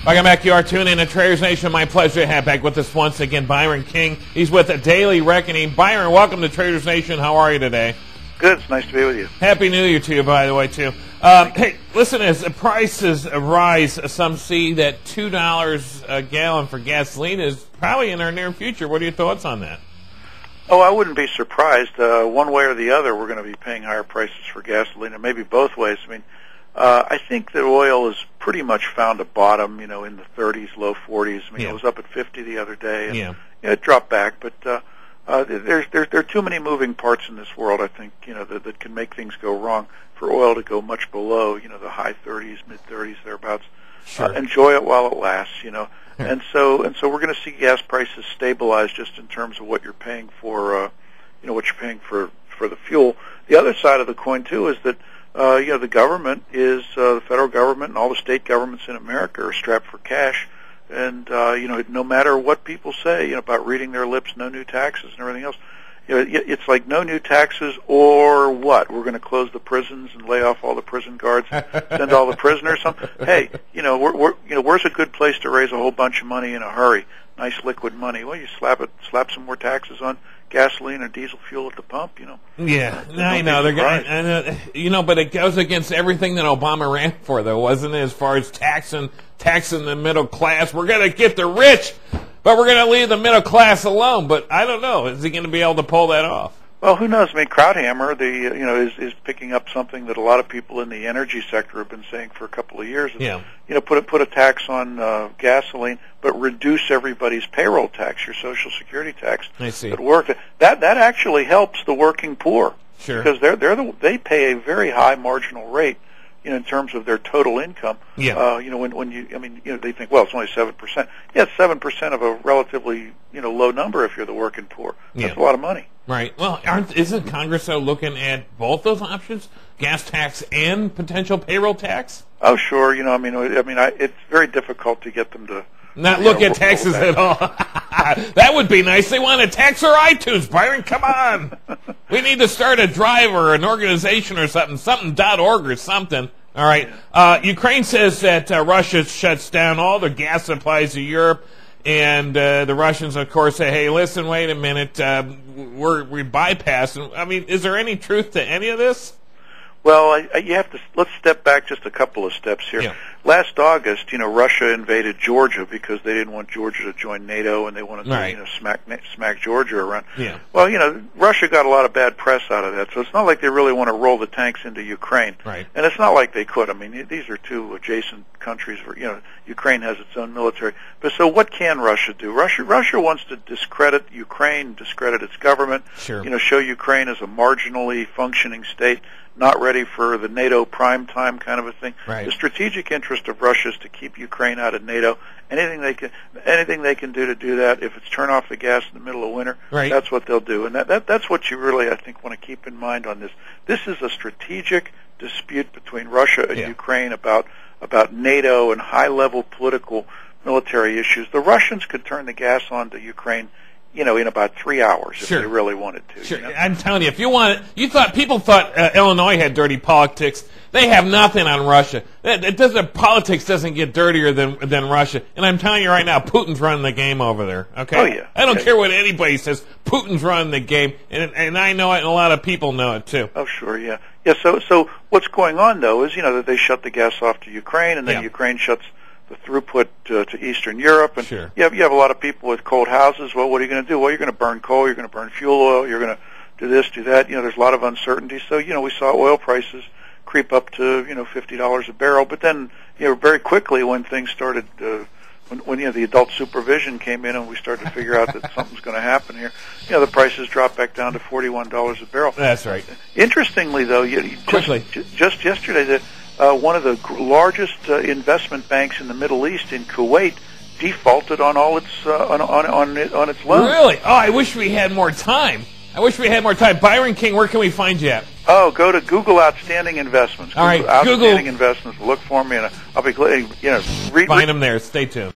Welcome back. You are tuning in to Traders Nation. My pleasure to have back with us once again Byron King. He's with the Daily Reckoning. Byron, welcome to Traders Nation. How are you today? Good. It's nice to be with you. Happy New Year to you, by the way, too. Hey, listen, as the prices rise, some see that $2 a gallon for gasoline is probably in our near future. What are your thoughts on that? Oh, I wouldn't be surprised. One way or the other, we're going to be paying higher prices for gasoline, or maybe both ways. I mean, I think that oil has pretty much found a bottom, in the 30s, low 40s. I mean, It was up at 50 the other day, and it dropped back. But there are too many moving parts in this world, I think, that can make things go wrong for oil to go much below, the high 30s, mid 30s, thereabouts. Sure. Enjoy it while it lasts, And so we're going to see gas prices stabilize just in terms of what you're paying for, what you're paying for the fuel. The other side of the coin too is that the government is the federal government and all the state governments in America are strapped for cash, and no matter what people say about reading their lips, no new taxes and everything else. It's like no new taxes or what? We're going to close the prisons and lay off all the prison guards, send all the prisoners. Hey, where's a good place to raise a whole bunch of money in a hurry? Nice liquid money. Well, you slap some more taxes on gasoline or diesel fuel at the pump. Yeah, I know they're going. But it goes against everything that Obama ran for, though, wasn't it? As far as taxing the middle class, we're going to get the rich. But we're going to leave the middle class alone. But I don't know. Is he going to be able to pull that off? Well, who knows? I mean, Krauthammer, is picking up something that a lot of people in the energy sector have been saying for a couple of years. Yeah. Put a tax on gasoline, but reduce everybody's payroll tax, your Social Security tax. I see. At work. That actually helps the working poor. Sure. Because they pay a very high marginal rate. In terms of their total income, yeah. They think, well, it's only 7%. Yeah, it's 7% of a relatively, low number if you're the working poor. That's a lot of money. Right. Well, isn't Congress looking at both those options, gas tax and potential payroll tax? Oh, sure. It's very difficult to get them to not look at taxes at all. That would be nice. They want to tax our iTunes, Byron. Come on. We need to start a drive or an organization or something.org or something. All right. Ukraine says that Russia shuts down all the gas supplies to Europe, and the Russians, of course, say, hey, listen, wait a minute, we bypassed. I mean, is there any truth to any of this? Well, let's step back just a couple of steps here. Yeah. Last August, Russia invaded Georgia because they didn't want Georgia to join NATO, and they wanted to, smack Georgia around. Yeah. Well, Russia got a lot of bad press out of that, so it's not like they really want to roll the tanks into Ukraine. Right. And it's not like they could. I mean, these are two adjacent countries where, Ukraine has its own military. But so what can Russia do? Russia wants to discredit Ukraine, discredit its government, sure. Show Ukraine as a marginally functioning state, not ready for the NATO prime time kind of a thing. Right. The strategic interest of Russia is to keep Ukraine out of NATO. Anything they can do to do that, if it's turn off the gas in the middle of winter, right. That's what they'll do. And that's what you really, I think, want to keep in mind on this. This is a strategic dispute between Russia and Ukraine about NATO and high-level political military issues. The Russians could turn the gas on to Ukraine in about 3 hours if they really wanted to. Sure. I'm telling you, if you want it, people thought Illinois had dirty politics. They have nothing on Russia. Politics doesn't get dirtier than Russia. And I'm telling you right now, Putin's running the game over there. Okay. Oh yeah. I don't care what anybody says. Putin's running the game, and I know it, and a lot of people know it too. Oh sure, yeah. Yeah. So what's going on though is that they shut the gas off to Ukraine, and then Ukraine shuts the throughput to Eastern Europe, and sure. you have a lot of people with cold houses. Well, what are you going to do? Well, you're going to burn coal, you're going to burn fuel oil, you're going to do this, do that. There's a lot of uncertainty. So we saw oil prices creep up to $50 a barrel, but then very quickly when things started, when the adult supervision came in and we started to figure out that something's going to happen here, the prices dropped back down to $41 a barrel. That's right. Interestingly, though, just yesterday that. One of the largest investment banks in the Middle East, in Kuwait, defaulted on all its on its loans. Really? Oh, I wish we had more time. Byron King, where can we find you at? Oh, go to Google Outstanding Investments. All right, Outstanding Investments. Look for me, and I'll be glad. Find them there. Stay tuned.